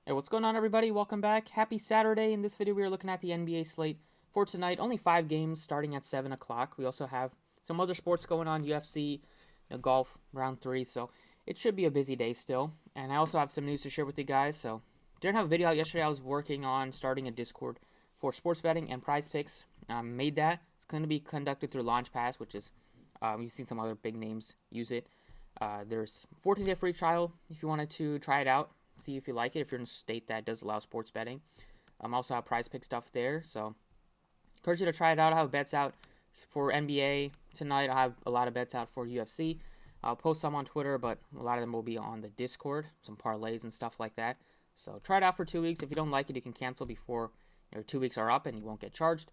Hey, what's going on, everybody? Welcome back. Happy Saturday. In this video, we are looking at the NBA slate for tonight. Only 5 games starting at 7 o'clock. We also have some other sports going on, UFC, golf, round 3. So it should be a busy day still. And I also have some news to share with you guys. So didn't have a video out yesterday. I was working on starting a Discord for sports betting and prize picks. Made that. It's going to be conducted through LaunchPass, which is, you've seen some other big names use it. There's 14-day free trial if you wanted to try it out. See if you like it, if you're in a state that does allow sports betting. Also have prize pick stuff there, so encourage you to try it out. I have bets out for NBA tonight. I have a lot of bets out for UFC. I'll post some on Twitter, but a lot of them will be on the Discord, some parlays and stuff like that. So try it out for 2 weeks. If you don't like it, you can cancel before your 2 weeks are up and you won't get charged.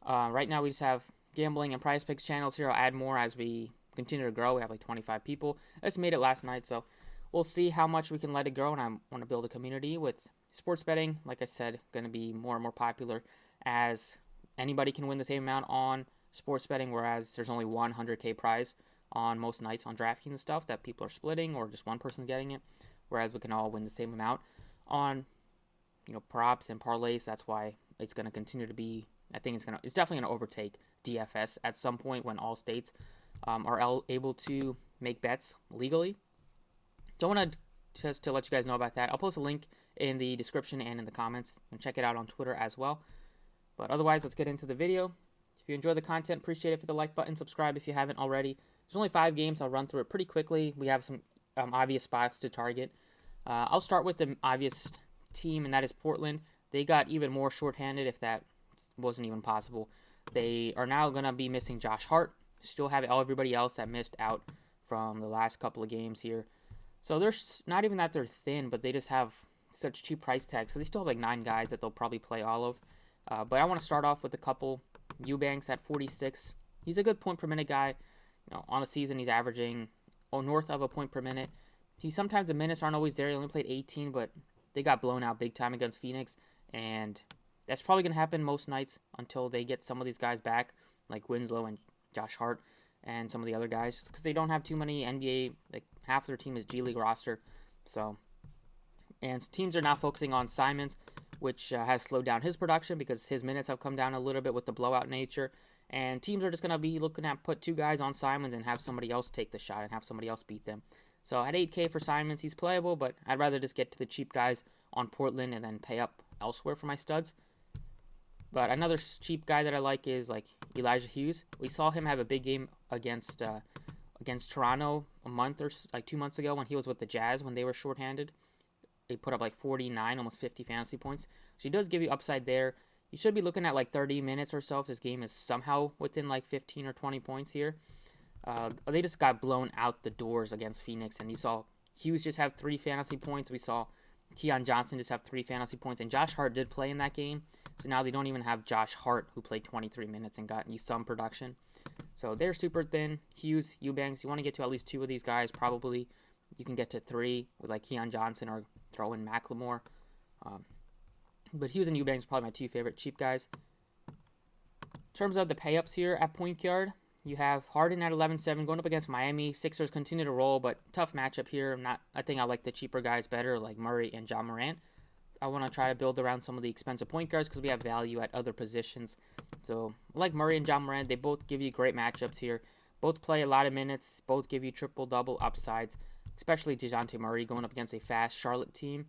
Right now we just have gambling and prize picks channels here. I'll add more as we continue to grow. We have like 25 people. I just made it last night, so we'll see how much we can let it grow, and I want to build a community with sports betting. Like I said, going to be more and more popular as anybody can win the same amount on sports betting, whereas there's only 100K prize on most nights on DraftKings and stuff that people are splitting or just one person getting it, whereas we can all win the same amount on props and parlays. That's why it's going to continue to be. I think it's definitely going to overtake DFS at some point when all states are able to make bets legally. So I want to let you guys know about that. I'll post a link in the description and in the comments, and check it out on Twitter as well. But otherwise, let's get into the video. If you enjoy the content, appreciate it. Hit the like button, subscribe if you haven't already. There's only 5 games. I'll run through it pretty quickly. We have some obvious spots to target. I'll start with the obvious team, and that is Portland. They got even more shorthanded, if that wasn't even possible. They are now going to be missing Josh Hart. Still have everybody else that missed out from the last couple of games here. So they're not even that they're thin, but they just have such cheap price tags. So they still have like 9 guys that they'll probably play all of. But I want to start off with a couple. Eubanks at 46. He's a good point per minute guy. On the season he's averaging north of a point per minute. Sometimes the minutes aren't always there. He only played 18, but they got blown out big time against Phoenix, and that's probably going to happen most nights until they get some of these guys back, like Winslow and Josh Hart and some of the other guys, because they don't have too many NBA, like half their team is G League roster. So, and teams are now focusing on Simons, which has slowed down his production because his minutes have come down a little bit with the blowout nature. And teams are just going to be looking at put 2 guys on Simons and have somebody else take the shot and have somebody else beat them. So at 8K for Simons, he's playable, but I'd rather just get to the cheap guys on Portland and then pay up elsewhere for my studs. But another cheap guy that I like is like Elijah Hughes. We saw him have a big game against Toronto a month or like 2 months ago when he was with the Jazz when they were shorthanded. He put up like 49, almost 50 fantasy points. So he does give you upside there. You should be looking at like 30 minutes or so if this game is somehow within like 15 or 20 points here. They just got blown out the doors against Phoenix, and you saw Hughes just have 3 fantasy points. We saw Keon Johnson just have 3 fantasy points, and Josh Hart did play in that game. So now they don't even have Josh Hart, who played 23 minutes and got you some production. So they're super thin. Hughes, Eubanks, you want to get to at least 2 of these guys, probably. You can get to 3 with like Keon Johnson or throw in Macklemore. But Hughes and Eubanks are probably my 2 favorite cheap guys. In terms of the pay-ups here at point guard, you have Harden at 11-7 going up against Miami. Sixers continue to roll, but tough matchup here. I think I like the cheaper guys better, like Murray and Ja Morant. I want to try to build around some of the expensive point guards because we have value at other positions. So, like Murray and Ja Morant, they both give you great matchups here. Both play a lot of minutes. Both give you triple-double upsides, especially DeJounte Murray going up against a fast Charlotte team.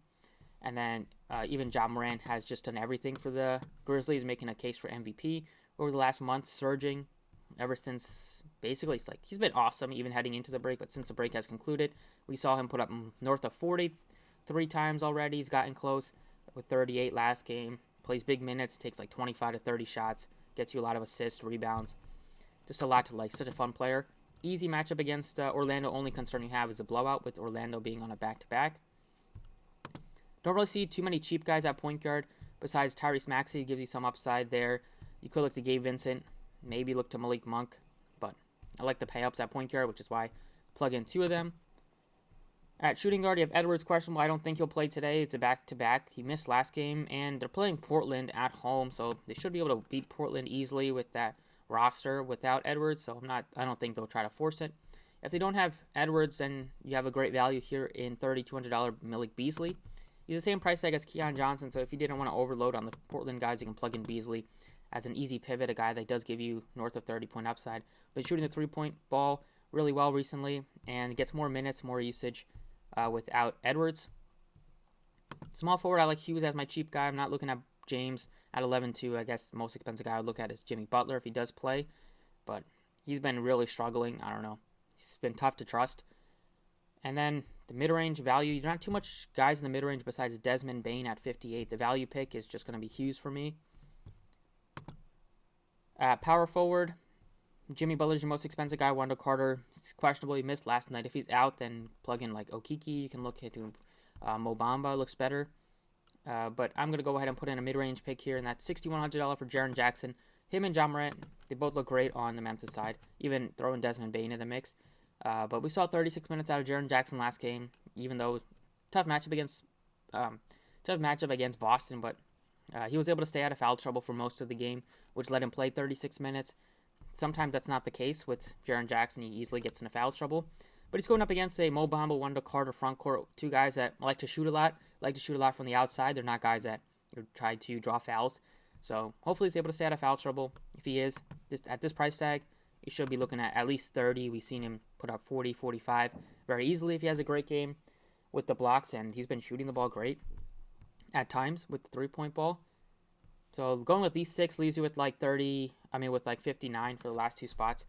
And then even Ja Morant has just done everything for the Grizzlies, making a case for MVP over the last month, surging ever since basically he's been awesome even heading into the break, but since the break has concluded, we saw him put up north of 40 3 times already. He's gotten close with 38 last game. Plays big minutes, takes like 25 to 30 shots, gets you a lot of assists, rebounds. Just a lot to like. Such a fun player. Easy matchup against Orlando. Only concern you have is a blowout with Orlando being on a back-to-back. Don't really see too many cheap guys at point guard besides Tyrese Maxey. Gives you some upside there. You could look to Gabe Vincent. Maybe look to Malik Monk. But I like the pay-ups at point guard, which is why I plug in 2 of them. At shooting guard, you have Edwards questionable. I don't think he'll play today. It's a back-to-back. He missed last game, and they're playing Portland at home, so they should be able to beat Portland easily with that roster without Edwards. So I don't think they'll try to force it. If they don't have Edwards, then you have a great value here in $3,200 Malik Beasley. He's the same price tag as Keon Johnson, so if you didn't want to overload on the Portland guys, you can plug in Beasley as an easy pivot, a guy that does give you north of 30-point upside. But he's shooting the three-point ball really well recently and gets more minutes, more usage without Edwards. Small forward, I like Hughes as my cheap guy. I'm not looking at James at 11-2. I guess the most expensive guy I would look at is Jimmy Butler if he does play. But he's been really struggling. I don't know. He's been tough to trust. And then the mid-range value, you don't have too much guys in the mid-range besides Desmond Bane at 58. The value pick is just going to be Hughes for me. Power forward, Jimmy Butler's your most expensive guy. Wendell Carter is questionable. He missed last night. If he's out, then plug in like Okiki. You can look into Mo Bamba. Looks better. But I'm going to go ahead and put in a mid-range pick here, and that's $6,100 for Jaren Jackson. Him and Ja Morant, they both look great on the Memphis side. Even throwing Desmond Bane in the mix. But we saw 36 minutes out of Jaren Jackson last game, even though tough matchup against Boston, but he was able to stay out of foul trouble for most of the game, which let him play 36 minutes. Sometimes that's not the case with Jaren Jackson. He easily gets into foul trouble. But he's going up against a Mo Bamba, Wendell Carter front court, two guys that like to shoot a lot from the outside. They're not guys that try to draw fouls. So hopefully he's able to stay out of foul trouble. If he is, at this price tag, you should be looking at least 30. We've seen him put up 40, 45 very easily if he has a great game with the blocks, and he's been shooting the ball great at times with the three-point ball. So going with these 6 leaves you with like 59 for the last 2 spots.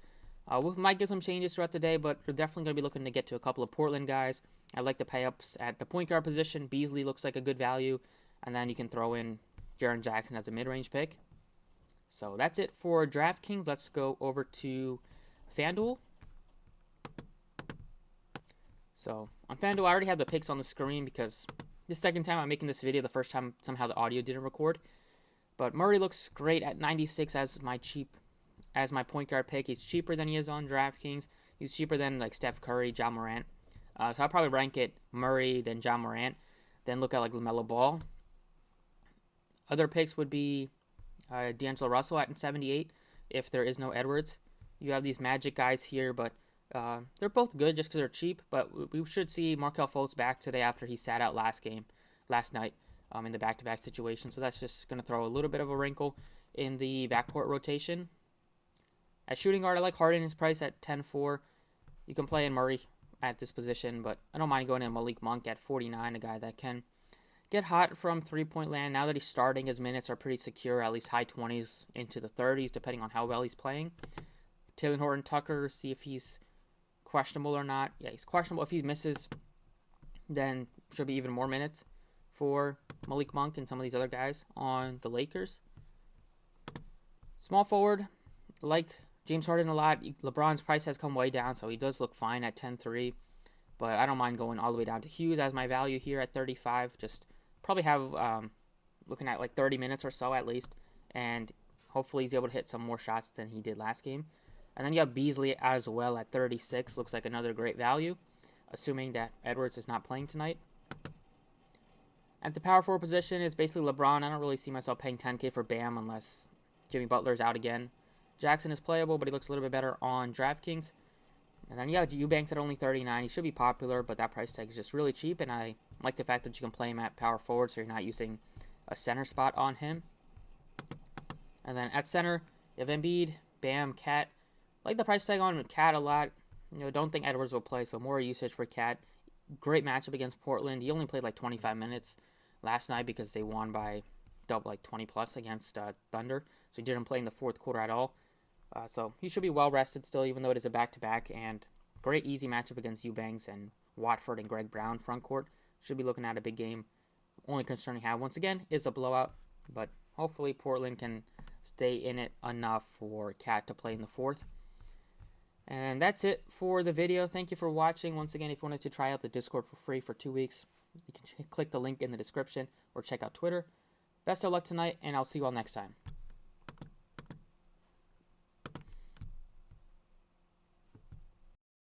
We might get some changes throughout the day, but we're definitely going to be looking to get to a couple of Portland guys. I like the pay-ups at the point guard position. Beasley looks like a good value, and then you can throw in Jaren Jackson as a mid-range pick. So that's it for DraftKings. Let's go over to FanDuel. So on FanDuel, I already have the picks on the screen because the second time I'm making this video, the first time somehow the audio didn't record. But Murray looks great at 96 as my point guard pick. He's cheaper than he is on DraftKings. He's cheaper than like Steph Curry, Ja Morant. So I'll probably rank it Murray, then Ja Morant, then look at like LaMelo Ball. Other picks would be D'Angelo Russell at 78 if there is no Edwards. You have these Magic guys here, but they're both good just because they're cheap. But we should see Markelle Fultz back today after he sat out last night in the back-to-back situation. So that's just going to throw a little bit of a wrinkle in the backcourt rotation. At shooting guard, I like Harden. His price at 10-4. You can play in Murray at this position, but I don't mind going in Malik Monk at 49, a guy that can get hot from three-point land. Now that he's starting, his minutes are pretty secure, at least high 20s into the 30s, depending on how well he's playing. Taylor Horton Tucker, see if he's questionable or not. Yeah, he's questionable. If he misses, then should be even more minutes for Malik Monk and some of these other guys on the Lakers. Small forward, like James Harden a lot. LeBron's price has come way down, so he does look fine at 10-3. But I don't mind going all the way down to Hughes as my value here at 35. Just probably have looking at like 30 minutes or so at least. And hopefully he's able to hit some more shots than he did last game. And then you have Beasley as well at 36. Looks like another great value, assuming that Edwards is not playing tonight. At the power forward position, it's basically LeBron. I don't really see myself paying 10K for Bam unless Jimmy Butler's out again. Jackson is playable, but he looks a little bit better on DraftKings. And then, Eubanks at only 39. He should be popular, but that price tag is just really cheap, and I like the fact that you can play him at power forward, so you're not using a center spot on him. And then at center, you have Embiid, Bam, Cat. I like the price tag on Cat a lot. Don't think Edwards will play, so more usage for Cat. Great matchup against Portland. He only played like 25 minutes last night because they won by double, like 20-plus against Thunder, so he didn't play in the fourth quarter at all. So he should be well rested still, even though it is a back-to-back, and great easy matchup against Eubanks and Watford and Greg Brown front court. Should be looking at a big game. Only concern you have, once again, is a blowout, but hopefully Portland can stay in it enough for Cat to play in the fourth. And that's it for the video. Thank you for watching. Once again, if you wanted to try out the Discord for free for 2 weeks, you can click the link in the description or check out Twitter. Best of luck tonight, and I'll see you all next time.